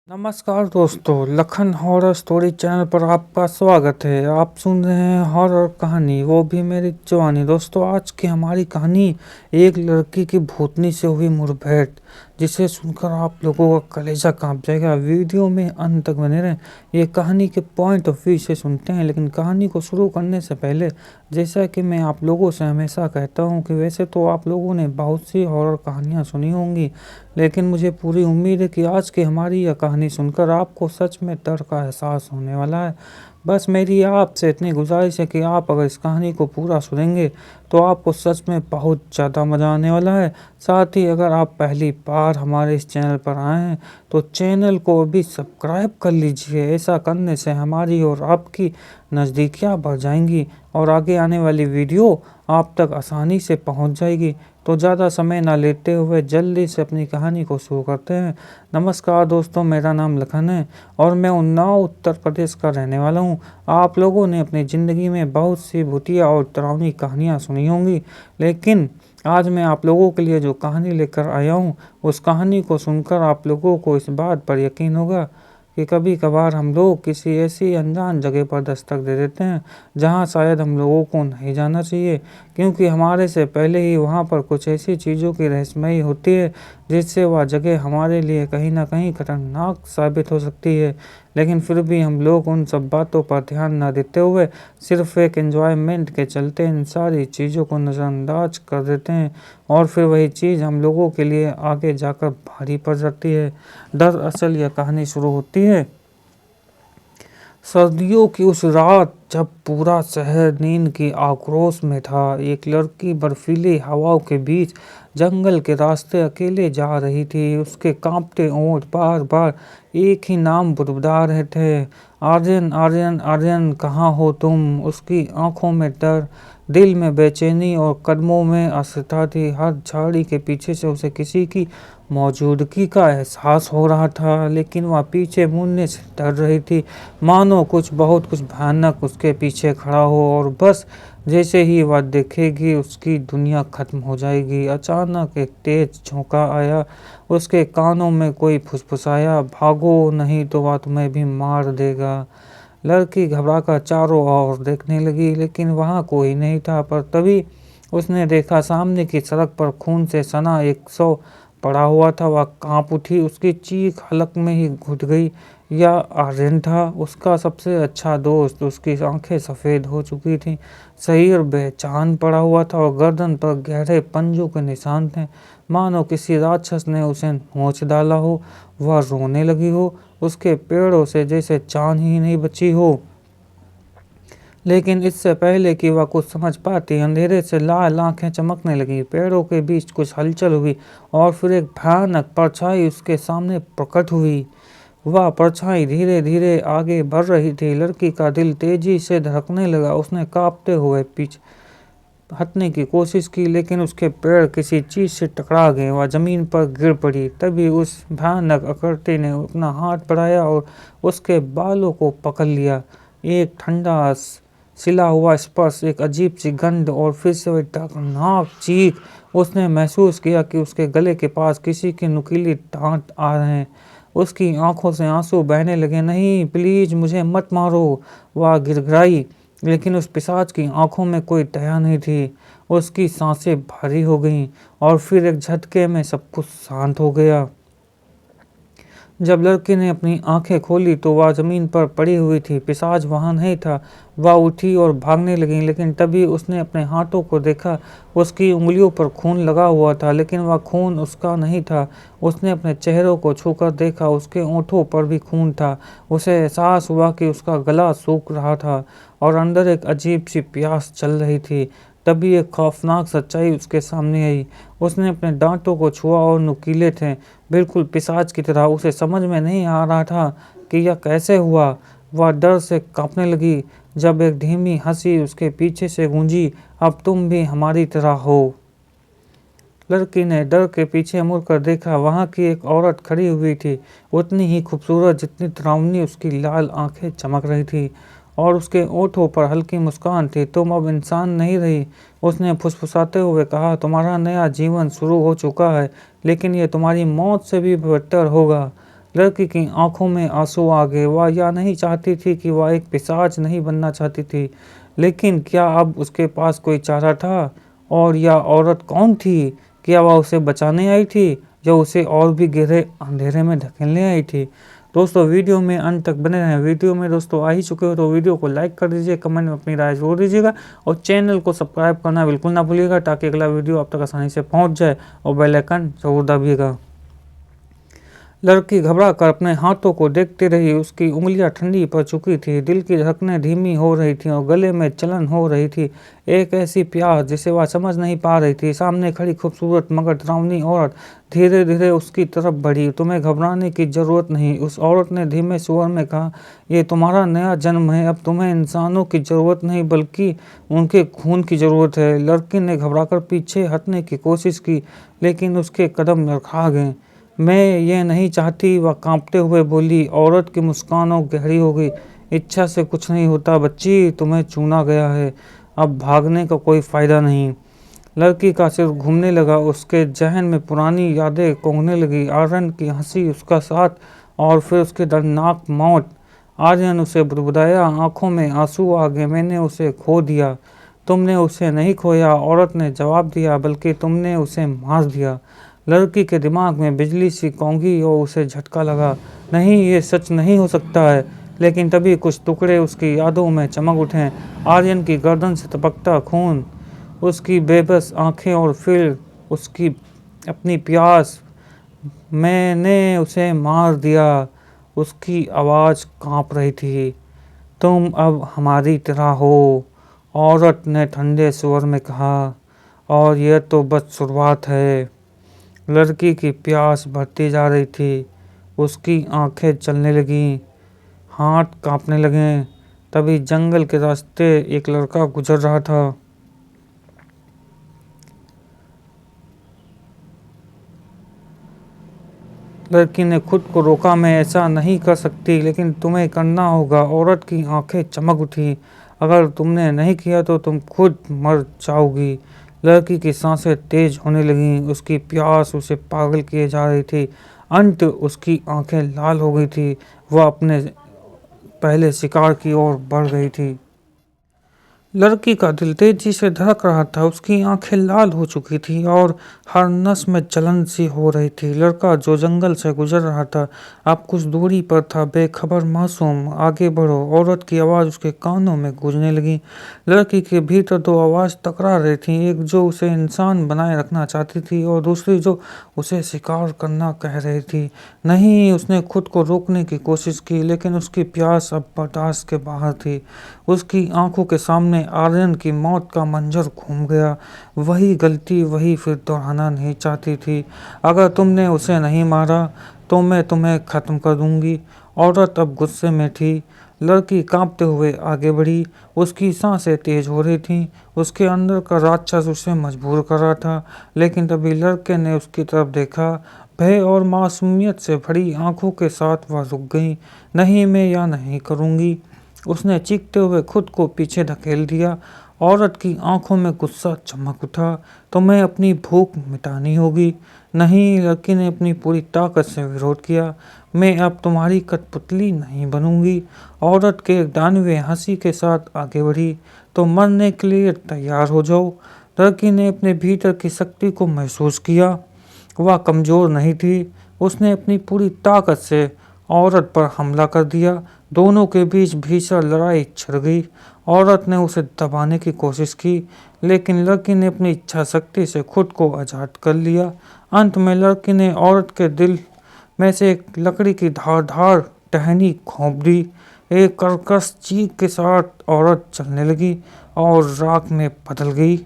नमस्कार दोस्तों, Lakhan horror story channel पर आपका स्वागत है। आप सुन रहे हैं हॉरर कहानी, वो भी मेरी जवानी। दोस्तों, आज की हमारी कहानी एक लड़की की भूतनी से हुई मुठभेड़, जिसे सुनकर आप लोगों का कलेजा कांप जाएगा। वीडियो में अंत तक बने रहें। ये कहानी के पॉइंट ऑफ व्यू से सुनते हैं, लेकिन कहानी को शुरू करने से पहले, जैसा कि मैं आप लोगों से हमेशा कहता हूँ कि वैसे तो आप लोगों ने बहुत सी हॉरर कहानियाँ सुनी होंगी, लेकिन मुझे पूरी उम्मीद है कि आज की हमारी यह कहानी सुनकर आपको सच में डर का एहसास होने वाला है। बस मेरी आपसे इतनी गुजारिश है कि आप अगर इस कहानी को पूरा सुनेंगे तो आपको सच में बहुत ज़्यादा मज़ा आने वाला है। साथ ही अगर आप पहली बार हमारे इस चैनल पर आए हैं तो चैनल को अभी सब्सक्राइब कर लीजिए। ऐसा करने से हमारी और आपकी नज़दीकियाँ बढ़ जाएंगी और आगे आने वाली वीडियो आप तक आसानी से पहुंच जाएगी। तो ज़्यादा समय ना लेते हुए जल्दी से अपनी कहानी को शुरू करते हैं। नमस्कार दोस्तों, मेरा नाम लखन है और मैं उन्नाव उत्तर प्रदेश का रहने वाला हूँ। आप लोगों ने अपनी ज़िंदगी में बहुत सी भूतिया और डरावनी कहानियाँ सुनी होंगी, लेकिन आज मैं आप लोगों के लिए जो कहानी लेकर आया हूँ, उस कहानी को सुनकर आप लोगों को इस बात पर यकीन होगा कि कभी कभार हम लोग किसी ऐसी अनजान जगह पर दस्तक दे देते हैं जहां शायद हम लोगों को नहीं जाना चाहिए, क्योंकि हमारे से पहले ही वहां पर कुछ ऐसी चीज़ों की रहस्यमयी होती है जिससे वह जगह हमारे लिए कहीं ना कहीं खतरनाक साबित हो सकती है। लेकिन फिर भी हम लोग उन सब बातों पर ध्यान न देते हुए सिर्फ एक एंजॉयमेंट के चलते इन सारी चीज़ों को नज़रअंदाज कर देते हैं, और फिर वही चीज़ हम लोगों के लिए आगे जाकर भारी पड़ जाती है। दरअसल यह कहानी शुरू होती है सर्दियों की उस रात जब पूरा शहर नींद की आक्रोश में था। एक लड़की बर्फीली हवाओं के बीच जंगल के रास्ते अकेले जा रही थी। उसके कांपते होंठ बार बार एक ही नाम बुदबुदा रहे थे, आर्यन आर्यन आर्यन, कहाँ हो तुम। उसकी आंखों में डर, दिल में बेचैनी और कदमों में असहजता थी। हर झाड़ी के पीछे से उसे किसी की मौजूदगी का एहसास हो रहा था, लेकिन वह पीछे मुड़ने से डर रही थी, मानो कुछ भयानक उसके पीछे खड़ा हो और बस जैसे ही वह देखेगी उसकी दुनिया खत्म हो जाएगी। अचानक एक तेज झोंका आया, उसके कानों में कोई फुसफुसाया, भागो नहीं तो वह तुम्हें भी मार देगा। लड़की घबराकर चारों ओर देखने लगी, लेकिन वहां कोई नहीं था। पर तभी उसने देखा सामने की सड़क पर खून से सना एक शव पड़ा हुआ था। वह कांप उठी, उसकी चीख हलक में ही घुट गई। यह आर्यन था, उसका सबसे अच्छा दोस्त। उसकी आंखें सफ़ेद हो चुकी थीं, शरीर बेजान पड़ा हुआ था और गर्दन पर गहरे पंजों के निशान थे, मानो किसी राक्षस ने उसे नोच डाला हो। वह रोने लगी हो, उसके पेड़ों से जैसे जान ही नहीं बची हो। लेकिन इससे पहले कि वह कुछ समझ पाती, अंधेरे से लाल आंखें चमकने लगी, पेड़ों के बीच कुछ हलचल हुई और फिर एक भयानक परछाई उसके सामने प्रकट हुई। वह परछाई धीरे धीरे आगे बढ़ रही थी। लड़की का दिल तेजी से धड़कने लगा। उसने कांपते हुए पीछे हटने की कोशिश की, लेकिन उसके पैर किसी चीज से टकरा गए। वह जमीन पर गिर पड़ी। तभी उस भयानक आकृति ने अपना हाथ बढ़ाया और उसके बालों को पकड़ लिया। एक ठंडा सिला हुआ स्पर्श, एक अजीब सी गंध और फिर से वह दर्दनाक चीख। उसने महसूस किया कि उसके गले के पास किसी की नुकीली दांत आ रहे हैं। उसकी आंखों से आंसू बहने लगे। नहीं, प्लीज मुझे मत मारो, वह गिड़गिड़ाई, लेकिन उस पिशाच की आंखों में कोई दया नहीं थी। उसकी सांसें भारी हो गईं और फिर एक झटके में सब कुछ शांत हो गया। जब लड़की ने अपनी आंखें खोली तो वह जमीन पर पड़ी हुई थी। पिशाच वहां नहीं था। वह उठी और भागने लगी, लेकिन तभी उसने अपने हाथों को देखा। उसकी उंगलियों पर खून लगा हुआ था, लेकिन वह खून उसका नहीं था। उसने अपने चेहरे को छूकर देखा, उसके होंठों पर भी खून था। उसे एहसास हुआ कि उसका गला सूख रहा था और अंदर एक अजीब सी प्यास चल रही थी। तभी एक खौफनाक सच्चाई उसके सामने आई। उसने अपने दांतों को छुआ और नुकीले थे, बिल्कुल पिशाच की तरह। उसे समझ में नहीं आ रहा था कि यह कैसे हुआ। वह डर से कांपने लगी जब एक धीमी हंसी उसके पीछे से गूंजी, अब तुम भी हमारी तरह हो। लड़की ने डर के पीछे मुड़कर देखा। वहां की एक औरत खड़ी हुई थी, उतनी ही खूबसूरत जितनी डरावनी उसकी लाल आंखें चमक रही थी और उसके होठों पर हल्की मुस्कान थी। तुम अब इंसान नहीं रही, उसने फुसफुसाते हुए कहा। तुम्हारा नया जीवन शुरू हो चुका है, लेकिन यह तुम्हारी मौत से भी बदतर होगा। लड़की की आंखों में आंसू आ गए। वह यह नहीं चाहती थी कि वह एक पिशाच नहीं बनना चाहती थी, लेकिन क्या अब उसके पास कोई चारा था? और यह औरत कौन थी? क्या वह उसे बचाने आई थी या उसे और भी गहरे अंधेरे में धकेलने आई थी? दोस्तों वीडियो में अंत तक बने रहें। वीडियो में दोस्तों आ ही चुके हो तो वीडियो को लाइक कर दीजिए, कमेंट में अपनी राय जरूर दीजिएगा और चैनल को सब्सक्राइब करना बिल्कुल ना भूलिएगा ताकि अगला वीडियो आप तक आसानी से पहुंच जाए और बेल आइकन जरूर दबाइएगा। लड़की घबरा कर अपने हाथों को देखती रही। उसकी उंगलियां ठंडी पड़ चुकी थी, दिल की धड़कनें धीमी हो रही थीं और गले में जलन हो रही थी। एक ऐसी प्यास जिसे वह समझ नहीं पा रही थी। सामने खड़ी खूबसूरत मगर डरावनी औरत धीरे धीरे उसकी तरफ बढ़ी। तुम्हें घबराने की जरूरत नहीं, उस औरत ने धीमे स्वर में कहा। ये तुम्हारा नया जन्म है। अब तुम्हें इंसानों की जरूरत नहीं बल्कि उनके खून की जरूरत है। लड़की ने घबराकर पीछे हटने की कोशिश की, लेकिन उसके कदम लड़खड़ा गए। मैं ये नहीं चाहती, वह कांपते हुए बोली। औरत की मुस्कान और गहरी हो गई। इच्छा से कुछ नहीं होता बच्ची, तुम्हें चुना गया है। अब भागने का कोई फायदा नहीं। लड़की का सिर घूमने लगा। उसके जहन में पुरानी यादें कौंधने लगी। आर्यन की हंसी, उसका साथ और फिर उसकी दर्दनाक मौत। आर्यन उसे बुदबुदाया, आंखों में आंसू आ गए। मैंने उसे खो दिया। तुमने उसे नहीं खोया, औरत ने जवाब दिया, बल्कि तुमने उसे मार दिया। लड़की के दिमाग में बिजली सी कौंधी और उसे झटका लगा। नहीं, ये सच नहीं हो सकता है। लेकिन तभी कुछ टुकड़े उसकी यादों में चमक उठे। आर्यन की गर्दन से टपकता खून, उसकी बेबस आंखें और फिर उसकी अपनी प्यास। मैंने उसे मार दिया। उसकी आवाज़ कांप रही थी। तुम अब हमारी तरह हो, औरत ने ठंडे स्वर में कहा, और यह तो बस शुरुआत है। लड़की की प्यास बढ़ती जा रही थी। उसकी आंखें चलने लगीं, हाथ कांपने लगे। तभी जंगल के रास्ते एक लड़का गुजर रहा था। लड़की ने खुद को रोका, मैं ऐसा नहीं कर सकती, लेकिन तुम्हें करना होगा। औरत की आंखें चमक उठी। अगर तुमने नहीं किया तो तुम खुद मर जाओगी। लड़की की सांसें तेज होने लगीं। उसकी प्यास उसे पागल किए जा रही थी। अंत उसकी आंखें लाल हो गई थी। वह अपने पहले शिकार की ओर बढ़ गई थी। लड़की का दिल तेजी से धड़क रहा था। उसकी आंखें लाल हो चुकी थी और हर नस में जलन सी हो रही थी। लड़का जो जंगल से गुजर रहा था अब कुछ दूरी पर था, बेखबर, मासूम। आगे बढ़ो, औरत की आवाज़ उसके कानों में गूंजने लगी। लड़की के भीतर दो आवाज़ टकरा रही थी, एक जो उसे इंसान बनाए रखना चाहती थी और दूसरी जो उसे शिकार करना कह रही थी। नहीं, उसने खुद को रोकने की कोशिश की, लेकिन उसकी प्यास अब बर्दाश्त के बाहर थी। उसकी आंखों के सामने आर्यन की मौत का मंजर घूम गया। वही गलती वही फिर दोहराना नहीं चाहती थी। अगर तुमने उसे नहीं मारा तो मैं तुम्हें खत्म कर दूंगी। औरत अब गुस्से में थी। लड़की कांपते हुए आगे बढ़ी। उसकी सांसें तेज हो रही थीं। उसके अंदर का राक्षस उसे मजबूर कर रहा था। लेकिन तभी लड़के ने उसकी तरफ देखा। भय और मासूमियत से भरी आंखों के साथ वह रुक गई। नहीं, मैं यह नहीं करूंगी, उसने चीखते हुए खुद को पीछे धकेल दिया। औरत की आंखों में गुस्सा चमक उठा। तुम्हें अपनी भूख मिटानी होगी। नहीं, लड़की ने अपनी पूरी ताकत से विरोध किया। मैं अब तुम्हारी कठपुतली नहीं बनूंगी। औरत के दानवे हंसी के साथ आगे बढ़ी। तो मरने के लिए तैयार हो जाओ। लड़की ने अपने भीतर की शक्ति को महसूस किया। वह कमजोर नहीं थी। उसने अपनी पूरी ताकत से औरत पर हमला कर दिया। दोनों के बीच भीषण लड़ाई छिड़ गई। औरत ने उसे दबाने की कोशिश की, लेकिन लड़की ने अपनी इच्छा शक्ति से खुद को आजाद कर लिया। अंत में लड़की ने औरत के दिल में से एक लकड़ी की धारदार टहनी घोंप दी। एक कर्कश चीख के साथ औरत चलने लगी और राख में बदल गई।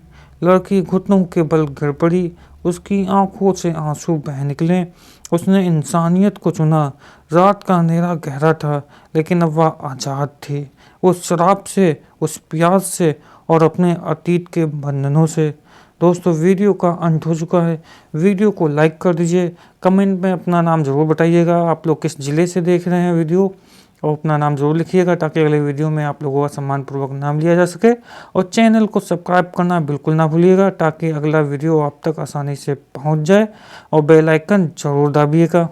लड़की घुटनों के बल गिर पड़ी। उसकी आंखों से आंसू बह निकले। उसने इंसानियत को चुना। रात का अंधेरा गहरा था, लेकिन अब वह आज़ाद थी, उस शराब से, उस प्यास से और अपने अतीत के बंधनों से। दोस्तों वीडियो का अंत हो चुका है। वीडियो को लाइक कर दीजिए, कमेंट में अपना नाम ज़रूर बताइएगा, आप लोग किस ज़िले से देख रहे हैं वीडियो, और अपना नाम ज़रूर लिखिएगा ताकि अगले वीडियो में आप लोगों का सम्मानपूर्वक नाम लिया जा सके। और चैनल को सब्सक्राइब करना बिल्कुल ना भूलिएगा ताकि अगला वीडियो आप तक आसानी से पहुंच जाए, और बेल आइकन ज़रूर दबाइएगा।